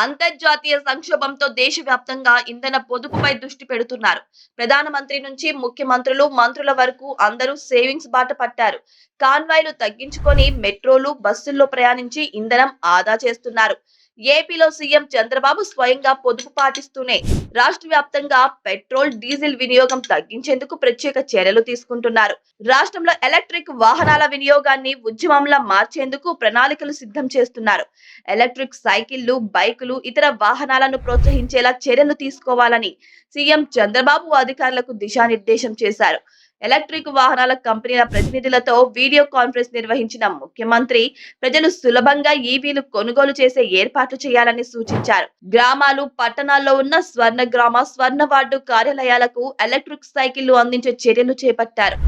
అంతర్జాతీయ సంక్షోభంతో దేశవ్యాప్తంగా ఇంధన పొదుపుపై దృష్టి పెడుతున్నారు. ప్రధానమంత్రి నుంచి ముఖ్యమంత్రులు, మంత్రుల వరకు అందరూ సేవింగ్స్ బాట పట్టారు. కాన్వాయ్లు తగ్గించుకొని మెట్రోలు, బస్సుల్లో ప్రయాణించి ఇంధనం ఆదా చేస్తున్నారు. ఏపీలో సీఎం చంద్రబాబు స్వయంగా పొదుపు పాటిస్తూనే రాష్ట్ర వ్యాప్తంగా పెట్రోల్, డీజిల్ వినియోగం తగ్గించేందుకు ప్రత్యేక చర్యలు తీసుకుంటున్నారు. రాష్ట్రంలో ఎలక్ట్రిక్ వాహనాల వినియోగాన్ని ఉద్యమంలా మార్చేందుకు ప్రణాళికలు సిద్ధం చేస్తున్నారు. ఎలక్ట్రిక్ సైకిళ్లు, బైకులు, ఇతర వాహనాలను ప్రోత్సహించేలా చర్యలు తీసుకోవాలని సీఎం చంద్రబాబు అధికారులకు దిశానిర్దేశం చేశారు. ఎలక్ట్రిక్ వాహనాల కంపెనీల ప్రతినిధులతో వీడియో కాన్ఫరెన్స్ నిర్వహించిన ముఖ్యమంత్రి ప్రజలు సులభంగా ఈవీలు కొనుగోలు చేసే ఏర్పాట్లు చేయాలని సూచించారు. గ్రామాలు, పట్టణాల్లో ఉన్న స్వర్ణ గ్రామ, స్వర్ణ వార్డు కార్యాలయాలకు ఎలక్ట్రిక్ సైకిళ్లు అందించే చర్యలు చేపట్టారు.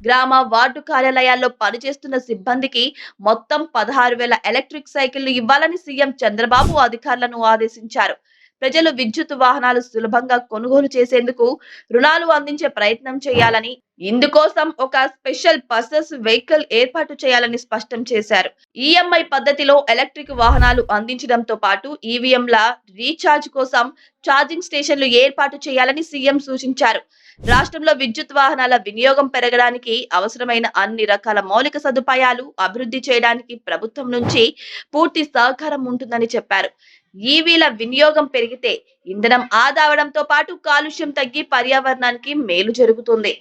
గ్రామ, వార్డు కార్యాలయాల్లో పనిచేస్తున్న సిబ్బందికి మొత్తం 16,000 ఎలక్ట్రిక్ సైకిళ్లు ఇవ్వాలని సీఎం చంద్రబాబు అధికారులను ఆదేశించారు. ప్రజలు విద్యుత్ వాహనాలు సులభంగా కొనుగోలు చేసేందుకు రుణాలు అందించే ప్రయత్నం చేయాలని, ఇందుకోసం ఒక స్పెషల్ పర్పస్ వెహికల్ ఏర్పాటు చేయాలని స్పష్టం చేశారు. ఈఎంఐ పద్ధతిలో ఎలక్ట్రిక్ వాహనాలు అందించడంతో పాటు ఈవీఎంల రీఛార్జ్ కోసం ఛార్జింగ్ స్టేషన్లు ఏర్పాటు చేయాలని సీఎం సూచించారు. రాష్ట్రంలో విద్యుత్ వాహనాల వినియోగం పెరగడానికి అవసరమైన అన్ని రకాల మౌలిక సదుపాయాలు అభివృద్ధి చేయడానికి ప్రభుత్వం నుంచి పూర్తి సహకారం ఉంటుందని చెప్పారు. ఈవీల వినియోగం పెరిగితే ఇంధనం ఆదా అవడంతో పాటు కాలుష్యం తగ్గి పర్యావరణానికి మేలు జరుగుతుంది.